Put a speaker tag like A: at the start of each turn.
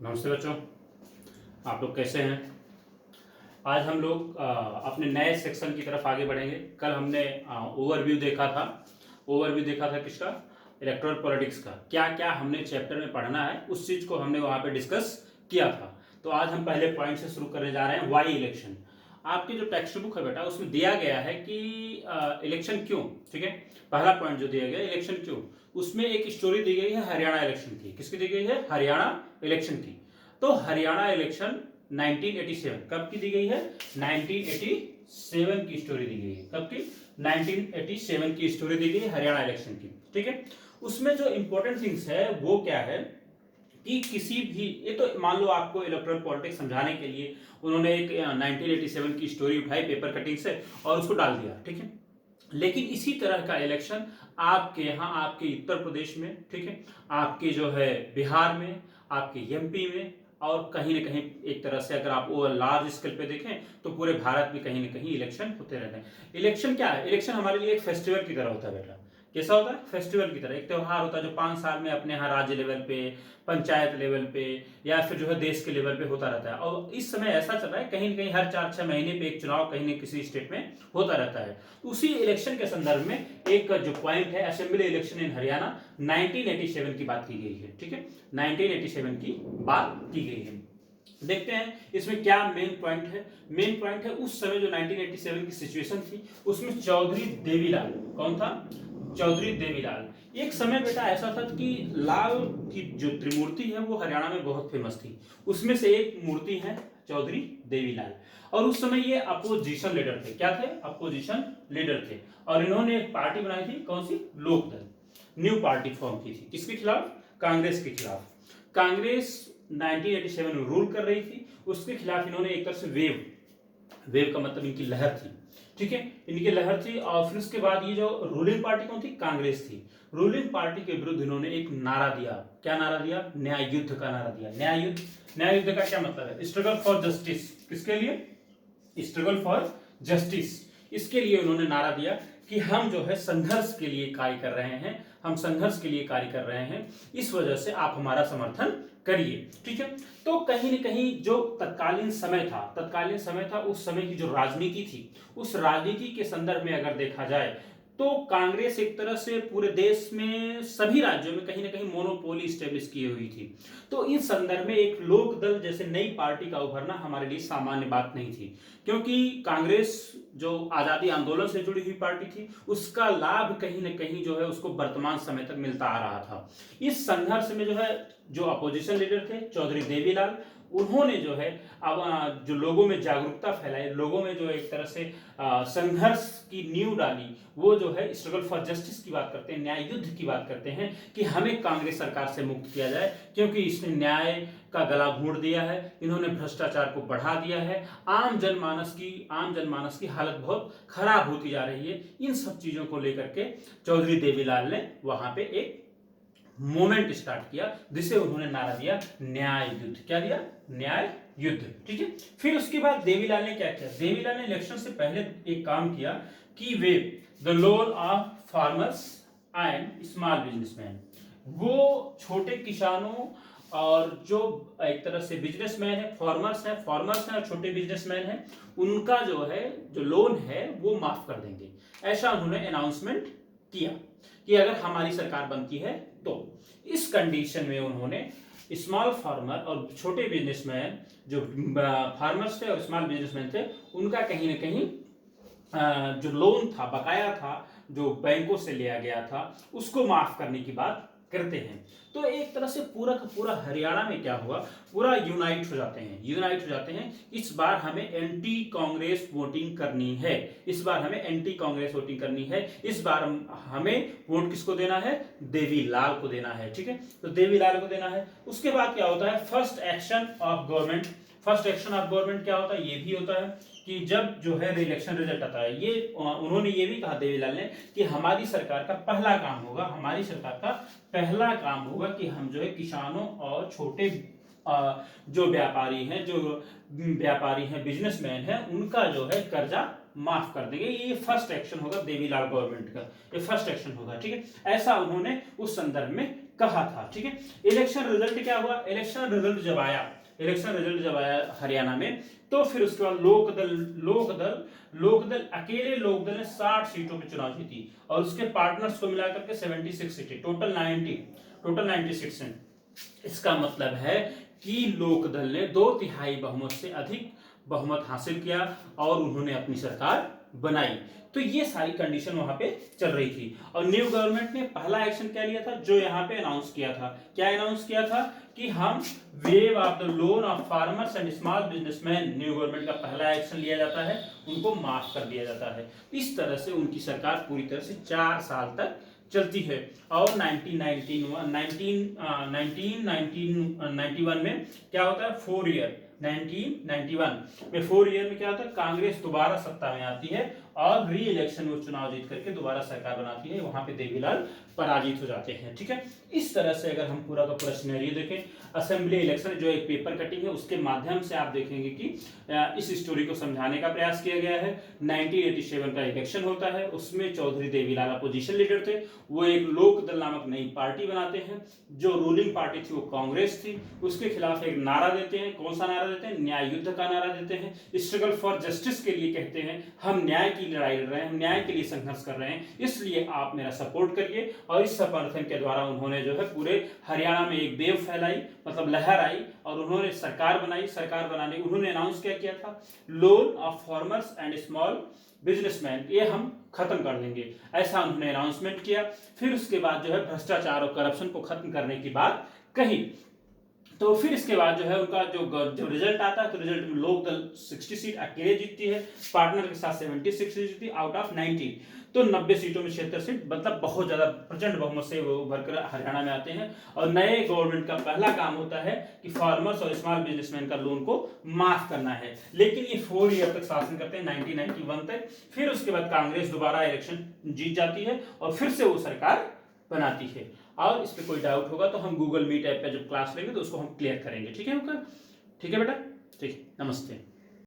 A: नमस्ते बच्चों, आप लोग कैसे हैं। आज हम लोग अपने नए सेक्शन की तरफ आगे बढ़ेंगे। कल हमने ओवरव्यू देखा था। किसका? इलेक्टोरल पॉलिटिक्स का। क्या क्या हमने चैप्टर में पढ़ना है उस चीज़ को हमने वहाँ पे डिस्कस किया था। तो आज हम पहले पॉइंट से शुरू करने जा रहे हैं, वाई इलेक्शन। आपकी जो टेक्स्ट बुक है बेटा, उसमें दिया गया है कि इलेक्शन क्यों। ठीक है, पहला पॉइंट जो दिया गया इलेक्शन क्यों, उसमें एक स्टोरी दी गई है हरियाणा इलेक्शन की। किसकी दी गई है? हरियाणा इलेक्शन की। तो हरियाणा इलेक्शन 1987 कब की दी गई है? 1987 की स्टोरी दी गई है। कब की? 1987 की स्टोरी दी गई है हरियाणा इलेक्शन की। ठीक है, उसमें जो इंपॉर्टेंट थिंग्स है वो क्या है कि किसी भी, ये तो मान लो आपको इलेक्टोरल पॉलिटिक्स समझाने के लिए उन्होंने एक 1987 की स्टोरी उठाई पेपर कटिंग से और उसको डाल दिया। ठीक है, लेकिन इसी तरह का इलेक्शन आपके यहाँ, आपके उत्तर प्रदेश में, ठीक है, आपके जो है बिहार में, आपके एमपी में, और कहीं ना कहीं एक तरह से अगर आप वो लार्ज स्केल पे देखें तो पूरे भारत में कहीं ना कहीं इलेक्शन होते रहते हैं। इलेक्शन क्या है? इलेक्शन हमारे लिए एक फेस्टिवल की तरह होता है बेटा। कैसा होता है? फेस्टिवल की तरह, एक त्यौहार होता है जो 5 साल में अपने यहाँ राज्य लेवल पे, पंचायत लेवल पे, या फिर जो है देश के लेवल पे होता रहता है। और इस समय ऐसा चल रहा है कहीं न कहीं हर 4-6 महीने पे एक चुनाव कहीं न किसी स्टेट में होता रहता है। तो उसी इलेक्शन के संदर्भ में एक जो पॉइंट है, असेंबली इलेक्शन इन हरियाणा 1987 की बात की गई है। ठीक है, 1987 की बात की गई है। देखते हैं इसमें क्या मेन पॉइंट है। मेन पॉइंट है उस समय जो 1987 की सिचुएशन थी, उसमें चौधरी देवीलाल, कौन था? चौधरी देवीलाल। एक समय बेटा ऐसा था कि लाल की जो त्रिमूर्ति है वो हरियाणा में बहुत फेमस थी। उसमें से एक मूर्ति है चौधरी देवीलाल। और उस समय ये अपोजिशन लीडर थे। क्या थे? अपोजिशन लीडर थे। और इन्होंने एक पार्टी बनाई थी, कौन सी? लोकदल। न्यू पार्टी फॉर्म की थी। किसके खिलाफ? कांग्रेस के खिलाफ। कांग्रेस 1987 में रूल कर रही थी, उसके खिलाफ इन्होंने एक तरह से वेव का मतलब इनकी लहर थी। ठीक है, इनकी लहर थी। और फिर उसके बाद ये जो रूलिंग पार्टी कौन थी? कांग्रेस थी। रूलिंग पार्टी के विरुद्ध इन्होंने एक नारा दिया। क्या नारा दिया? न्याय युद्ध का नारा दिया। न्याय युद्ध। न्याय युद्ध का क्या मतलब है? Struggle for justice. किसके लिए? Struggle for justice. इसके लिए उन्होंने नारा दिया कि हम जो है संघर्ष के लिए कार्य कर रहे हैं, हम संघर्ष के लिए कार्य कर रहे हैं, इस वजह से आप हमारा समर्थन करिए। ठीक है, तो कहीं न कहीं जो तत्कालीन समय था, उस समय की जो राजनीति थी, उस राजनीति के संदर्भ में अगर देखा जाए तो कांग्रेस एक तरह से पूरे देश में सभी राज्यों में कहीं ना कहीं मोनोपोली स्टेब्लिश की हुई थी। तो इस संदर्भ में एक लोक दल जैसे नई पार्टी का उभरना हमारे लिए सामान्य बात नहीं थी, क्योंकि कांग्रेस जो आजादी आंदोलन से जुड़ी हुई पार्टी थी, उसका लाभ कहीं ना कहीं जो है उसको वर्तमान समय तक मिलता आ रहा था। इस संघर्ष में जो है जो अपोजिशन लीडर थे चौधरी देवीलाल, उन्होंने जो है अब जो लोगों में जागरूकता फैलाई, लोगों में जो एक तरह से संघर्ष की नींव डाली, वो जो है स्ट्रगल फॉर जस्टिस की बात करते हैं, न्याय युद्ध की बात करते हैं कि हमें कांग्रेस सरकार से मुक्त किया जाए, क्योंकि इसने न्याय का गला घोंट दिया है, इन्होंने भ्रष्टाचार को बढ़ा दिया है, आम जनमानस की हालत बहुत खराब होती जा रही है। इन सब चीजों को लेकर के चौधरी देवीलाल ने वहां पे एक मूवमेंट स्टार्ट किया, जिसे उन्होंने नारा दिया न्याय युद्ध। क्या दिया? न्याय युद्ध। ठीक है, फिर उसके बाद देवीलाल ने क्या किया? देवीलाल ने इलेक्शन से पहले एक काम किया कि way the loan of farmers and small businessman, वो छोटे किसानों और जो एक तरह से बिजनेसमैन है, फार्मर्स हैं और छोटे बिजनेसमैन हैं, उनका जो है जो लोन है वो माफ कर देंगे। ऐसा उन्होंने अनाउंसमेंट किया कि अगर हमारी सरकार बनती है तो। इस कंडीशन में उन्होंने स्मॉल फार्मर और छोटे बिजनेसमैन, जो फार्मर्स थे और स्मॉल बिजनेसमैन थे, उनका कहीं ना कहीं जो लोन था, बकाया था, जो बैंकों से लिया गया था, उसको माफ करने की बात करते हैं। तो एक तरह से पूरा का पूरा हरियाणा में क्या हुआ, पूरा यूनाइट हो जाते हैं। इस बार हमें एंटी कांग्रेस वोटिंग करनी है, इस बार हमें वोट किसको देना है? देवीलाल को देना है। ठीक है, तो देवीलाल को देना है। उसके बाद क्या होता है? फर्स्ट एक्शन ऑफ गवर्नमेंट क्या होता है? ये भी होता है कि जब जो है इलेक्शन रिजल्ट आता है, ये उन्होंने ये भी कहा देवीलाल ने कि हमारी सरकार का पहला काम होगा कि हम जो है किसानों और छोटे जो व्यापारी हैं, बिजनेसमैन हैं, उनका जो है कर्जा माफ कर देंगे। ये फर्स्ट एक्शन होगा देवीलाल गवर्नमेंट का, ये फर्स्ट एक्शन होगा। ठीक है, ऐसा उन्होंने उस संदर्भ में कहा था। ठीक है, इलेक्शन रिजल्ट क्या हुआ, इलेक्शन रिजल्ट जब आया हरियाणा में, तो फिर उसके बाद लोकदल अकेले लोकदल ने 60 सीटों पे चुनाव जीती और उसके पार्टनर्स को मिलाकर के 76 सीटें, टोटल 96 हैं। इसका मतलब है कि लोकदल ने 2/3 बहुमत से अधिक बहुमत हासिल किया और उन्होंने अपनी सरकार बनाई। तो ये सारी कंडीशन वहां पे चल रही थी और न्यू गवर्नमेंट ने पहला एक्शन क्या लिया था, जो यहाँ पे अनाउंस किया था, क्या अनाउंस किया था कि हम wave of the loan of farmers and small businessman, new government का पहला एक्शन लिया जाता है, उनको माफ कर दिया जाता है। इस तरह से उनकी सरकार पूरी तरह से 4 साल तक चलती है और 1991 में क्या होता है, 4 ईयर 1991 में 4 ईयर में क्या होता है, कांग्रेस दोबारा सत्ता में आती है और री इलेक्शन में चुनाव जीत करके दोबारा सरकार बनाती है, वहां पे देवीलाल पराजित हो जाते हैं। ठीक है, इस तरह से अगर हम पूरा का पूरा सिनेरियो देखें, असेंबली इलेक्शन जो एक पेपर कटिंग है उसके माध्यम से आप देखेंगे कि इस स्टोरी को समझाने का प्रयास किया गया है। 1987 का इलेक्शन होता है, उसमें चौधरी देवीलाल अपोजिशन लीडर थे, वो एक लोक दल नामक नई पार्टी बनाते हैं, जो रूलिंग पार्टी थी वो कांग्रेस थी, उसके खिलाफ एक नारा देते हैं। कौन सा नारा देते हैं, न्याय युद्ध का नारा देते हैं, स्ट्रगल फॉर जस्टिस के लिए कहते हैं, हम न्याय की लड़ाई लड़ रहे हैं, हम न्याय के लिए संघर्ष कर रहे हैं, इसलिए आप मेरा सपोर्ट करिए। और इस समर्थन के द्वारा उन्होंने जो है पूरे हरियाणा में एक वेव फैलाई, मतलब लहर आई और उन्होंने सरकार बनाई। सरकार बनाने उन्होंने अनाउंस क्या किया था, loan of farmers and small businessman ये हम खत्म कर देंगे, ऐसा उन्होंने अनाउंसमेंट किया। फिर उसके बाद जो है भ्रष्टाचार और करप्शन को खत्म करने की बात कही। तो फिर इसके बाद जो है उनका जो रिजल्ट आता है, तो रिजल्ट में लोक दल 60 सीट अकेले जीतती है, पार्टनर के साथ 76 सीट जीतती आउट ऑफ 90, तो 90 सीटों में 76 सीट, मतलब बहुत ज्यादा प्रचंड बहुमत से वो उभर कर हरियाणा में आते हैं। और नए गवर्नमेंट का पहला काम होता है कि फार्मर्स और स्मॉल बिजनेसमैन का लोन को माफ करना है। लेकिन ये 4 ईयर तक शासन करते हैं, 1991 तक। फिर उसके बाद कांग्रेस दोबारा इलेक्शन जीत जाती है और फिर से वो सरकार बनाती है। और इस पे कोई डाउट होगा तो हम गूगल मीट ऐप पे जब क्लास लेंगे तो उसको हम क्लियर करेंगे। ठीक है बेटा, ठीक, नमस्ते।